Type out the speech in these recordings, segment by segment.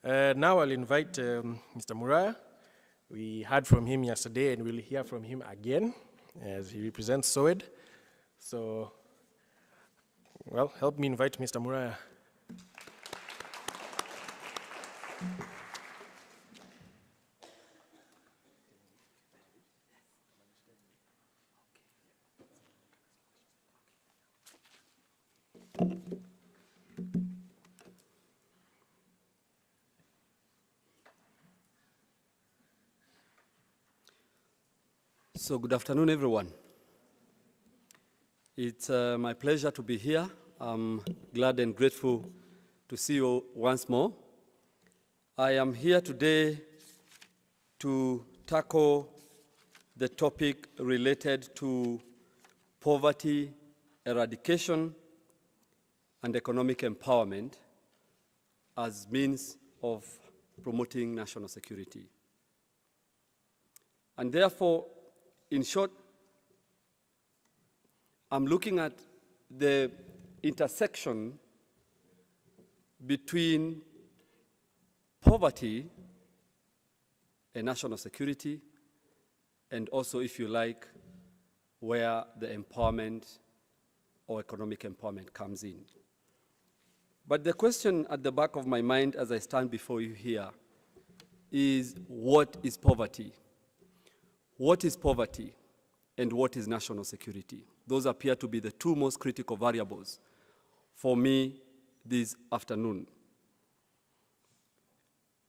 Now I'll invite Mr. Muraya. We heard from him yesterday and we'll hear from him again as he represents SOED. So, well, help me invite Mr. Muraya. So good afternoon, everyone. It's my pleasure to be here. I'm glad and grateful to see you once more. I am here today to tackle the topic related to poverty eradication and economic empowerment as means of promoting national security. And therefore, in short, I'm looking at the intersection between poverty and national security, and also, if you like, where the empowerment or economic empowerment comes in. But the question at the back of my mind as I stand before you here is, what is poverty? What is poverty and what is national security? Those appear to be the two most critical variables for me this afternoon.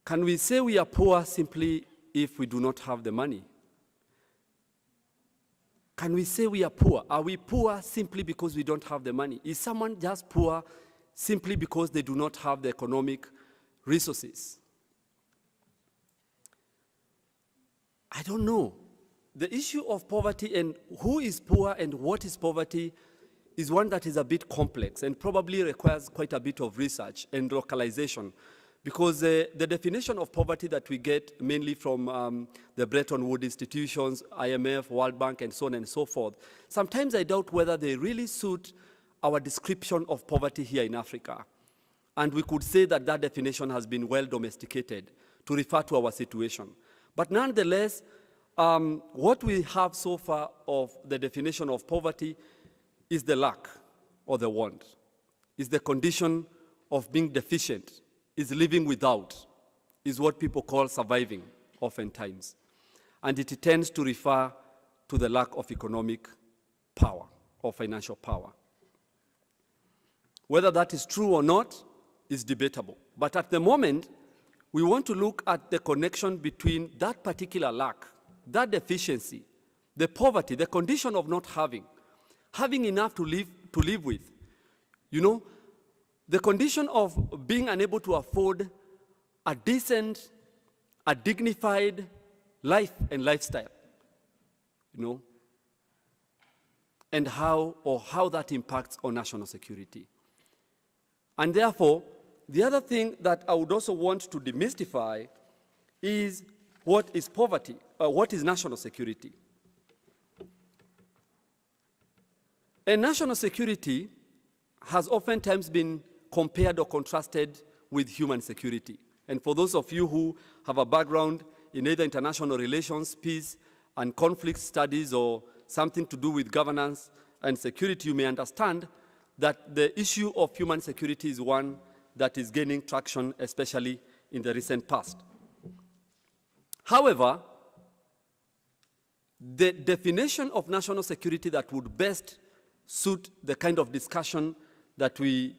Can we say we are poor simply if we do not have the money? Can we say we are poor? Are we poor simply because we don't have the money? Is someone just poor simply because they do not have the economic resources? I don't know. The issue of poverty and who is poor and what is poverty is one that is a bit complex and probably requires quite a bit of research and localization, because the definition of poverty that we get mainly from the Bretton Woods institutions, IMF, World Bank, and so on and so forth, sometimes I doubt whether they really suit our description of poverty here in Africa. And we could say that that definition has been well domesticated to refer to our situation. But nonetheless, what we have so far of the definition of poverty is the lack or the want, is the condition of being deficient, is living without, is what people call surviving oftentimes. And it tends to refer to the lack of economic power or financial power. Whether that is true or not is debatable. But at the moment, we want to look at the connection between that particular lack, that deficiency, the poverty, the condition of not having enough to live with, you know, the condition of being unable to afford a decent, a dignified life and lifestyle, you know, and how that impacts on national security. And therefore, the other thing that I would also want to demystify is what is poverty, what is national security. And national security has oftentimes been compared or contrasted with human security. And for those of you who have a background in either international relations, peace and conflict studies, or something to do with governance and security, you may understand that the issue of human security is one that is gaining traction, especially in the recent past. However, the definition of national security that would best suit the kind of discussion that we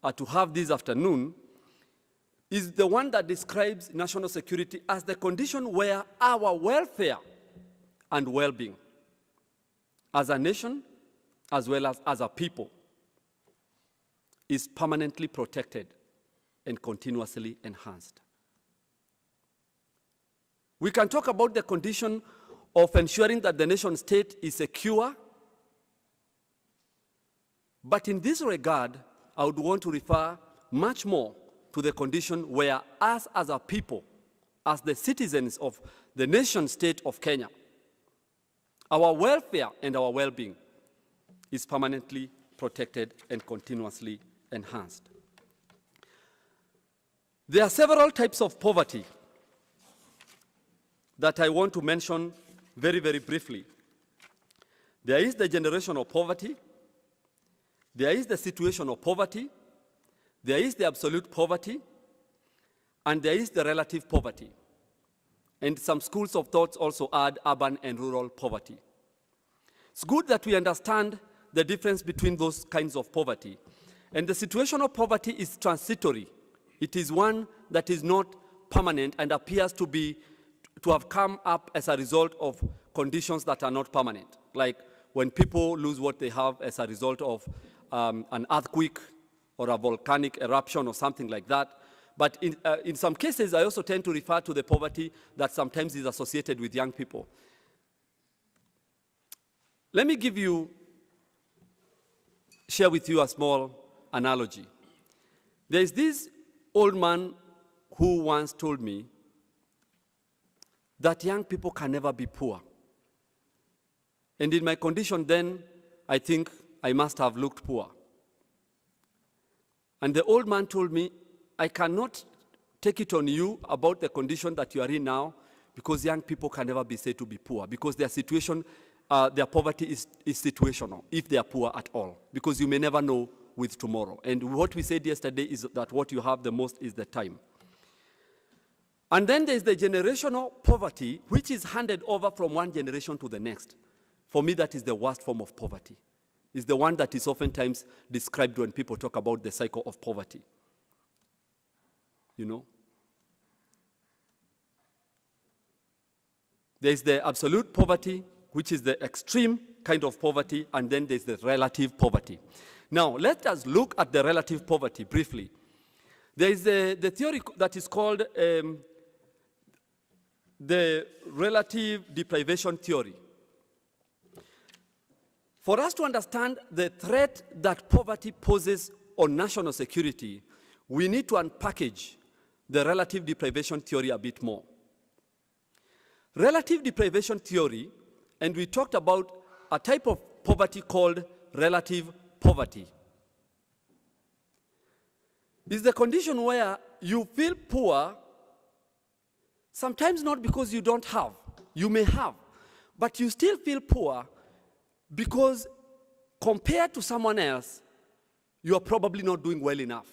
are to have this afternoon is the one that describes national security as the condition where our welfare and well-being as a nation, as well as a people, is permanently protected and continuously enhanced. We can talk about the condition of ensuring that the nation state is secure, but in this regard, I would want to refer much more to the condition where us as a people, as the citizens of the nation state of Kenya, our welfare and our well-being is permanently protected and continuously enhanced. There are several types of poverty that I want to mention very, very briefly. There is the generational poverty, there is the situational poverty, there is the absolute poverty, and there is the relative poverty. And some schools of thought also add urban and rural poverty. It's good that we understand the difference between those kinds of poverty. And the situational poverty is transitory. It is one that is not permanent and appears to have come up as a result of conditions that are not permanent, like when people lose what they have as a result of an earthquake or a volcanic eruption or something like that. But in some cases, I also tend to refer to the poverty that sometimes is associated with young people. Let me share with you a small analogy. There is this old man who once told me that young people can never be poor. And in my condition then, I think I must have looked poor. And the old man told me, I cannot take it on you about the condition that you are in now, because young people can never be said to be poor, because their situation, their poverty is situational, if they are poor at all, because you may never know with tomorrow. And what we said yesterday is that what you have the most is the time. And then there's the generational poverty, which is handed over from one generation to the next. For me, that is the worst form of poverty. It's the one that is oftentimes described when people talk about the cycle of poverty. You know? There's the absolute poverty, which is the extreme kind of poverty, and then there's the relative poverty. Now, let us look at the relative poverty briefly. There is the theory that is called the relative deprivation theory. For us to understand the threat that poverty poses on national security, we need to unpackage the relative deprivation theory a bit more. Relative deprivation theory, and we talked about a type of poverty called relative poverty, is the condition where you feel poor, sometimes not because you don't have, you may have, but you still feel poor because compared to someone else, you are probably not doing well enough.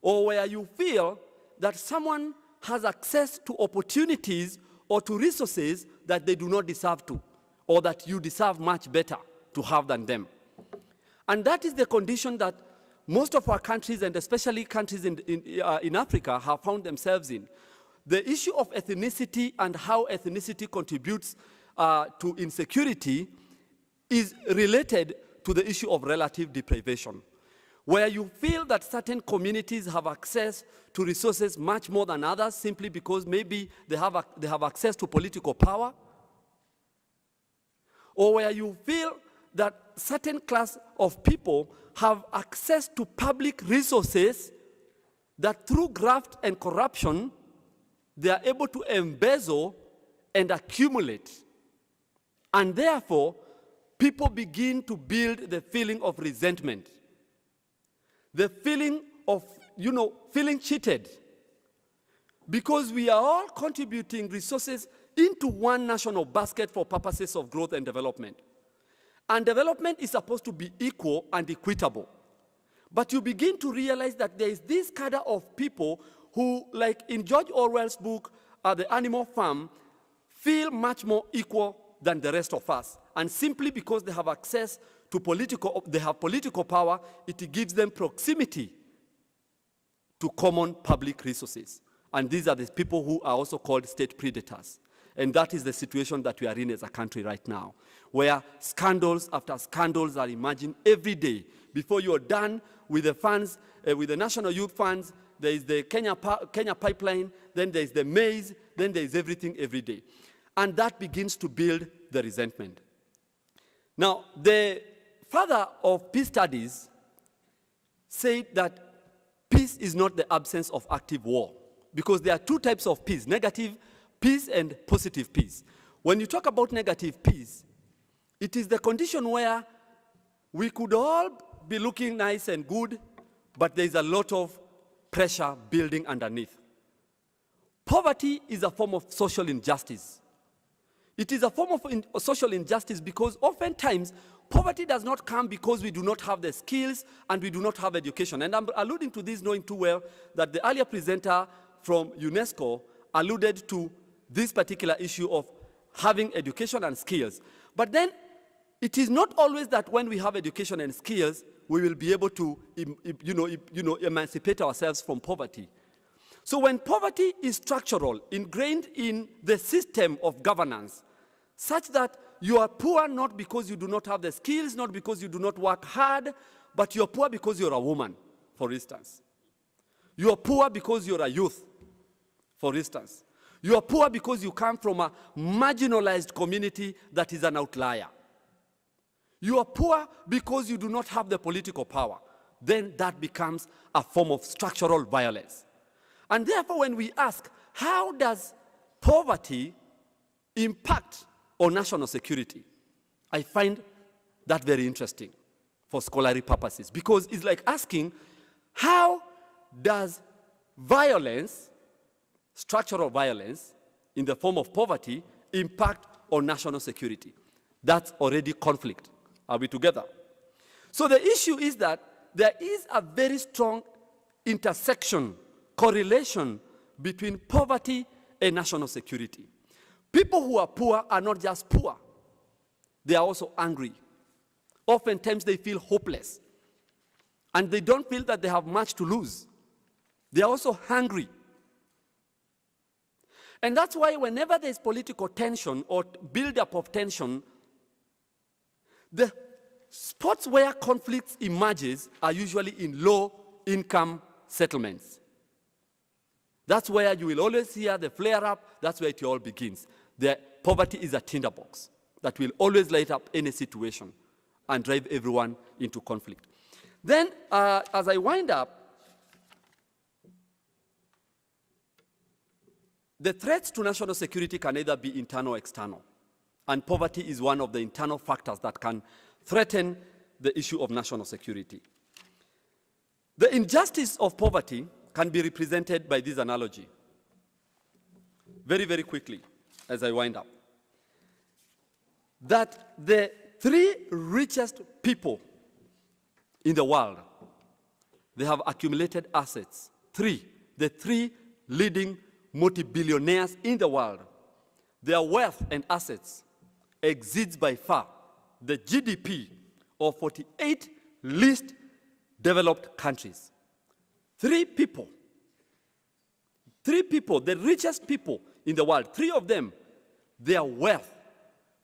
Or where you feel that someone has access to opportunities or to resources that they do not deserve to, or that you deserve much better to have than them. And that is the condition that most of our countries, and especially countries in Africa, have found themselves in. The issue of ethnicity and how ethnicity contributes to insecurity is related to the issue of relative deprivation, where you feel that certain communities have access to resources much more than others simply because maybe they have access to political power, or where you feel that certain class of people have access to public resources that through graft and corruption, they are able to embezzle and accumulate. And therefore, people begin to build the feeling of resentment, the feeling of, feeling cheated. Because we are all contributing resources into one national basket for purposes of growth and development. And development is supposed to be equal and equitable. But you begin to realize that there is this cadre of people who, like in George Orwell's book, The Animal Farm, feel much more equal than the rest of us. And simply because they have access to political power, it gives them proximity to common public resources. And these are the people who are also called state predators. And that is the situation that we are in as a country right now, where scandals after scandals are emerging every day. Before you are done with the funds, with the National Youth Funds, there is the Kenya pipeline, then there is the maize, then there is everything every day. And that begins to build the resentment. Now, the father of peace studies said that peace is not the absence of active war, because there are two types of peace, negative peace and positive peace. When you talk about negative peace, it is the condition where we could all be looking nice and good, but there is a lot of pressure building underneath. poverty is a form of social injustice. It is a form of social injustice because oftentimes poverty does not come because we do not have the skills and we do not have education. And I'm alluding to this knowing too well that the earlier presenter from UNESCO alluded to this particular issue of having education and skills. But then it is not always that when we have education and skills, we will be able to emancipate ourselves from poverty. So when poverty is structural, ingrained in the system of governance, such that you are poor not because you do not have the skills, not because you do not work hard, but you are poor because you're a woman, for instance. You are poor because you're a youth, for instance. You are poor because you come from a marginalized community that is an outlier. You are poor because you do not have the political power. Then that becomes a form of structural violence. And therefore, when we ask, how does poverty impact on national security? I find that very interesting for scholarly purposes, because it's like asking, how does violence, structural violence, in the form of poverty, impact on national security? That's already conflict. Are we together? So the issue is that there is a very strong intersection, correlation between poverty and national security. People who are poor are not just poor. They are also angry. Oftentimes they feel hopeless. And they don't feel that they have much to lose. They are also hungry. And that's why whenever there's political tension or build-up of tension, the spots where conflicts emerges are usually in low-income settlements. That's where you will always hear the flare-up. That's where it all begins. The poverty is a tinderbox that will always light up any situation and drive everyone into conflict. Then, as I wind up, the threats to national security can either be internal or external. And poverty is one of the internal factors that can threaten the issue of national security. The injustice of poverty can be represented by this analogy. Very, very quickly, as I wind up. That the 3 richest people in the world, they have accumulated assets. The 3 leading multi-billionaires in the world, their wealth and assets exceeds by far the GDP of 48 least developed countries. 3 people, the richest people in the world, 3 of them, their wealth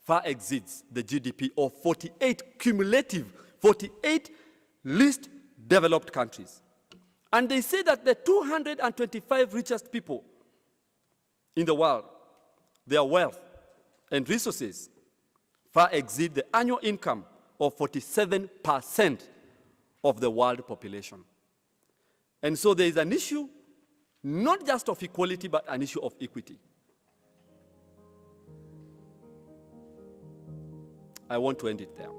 far exceeds the GDP of 48 least developed countries. And they say that the 225 richest people in the world, their wealth and resources far exceed the annual income of 47% of the world population. And so there is an issue, not just of equality, but an issue of equity. I want to end it there.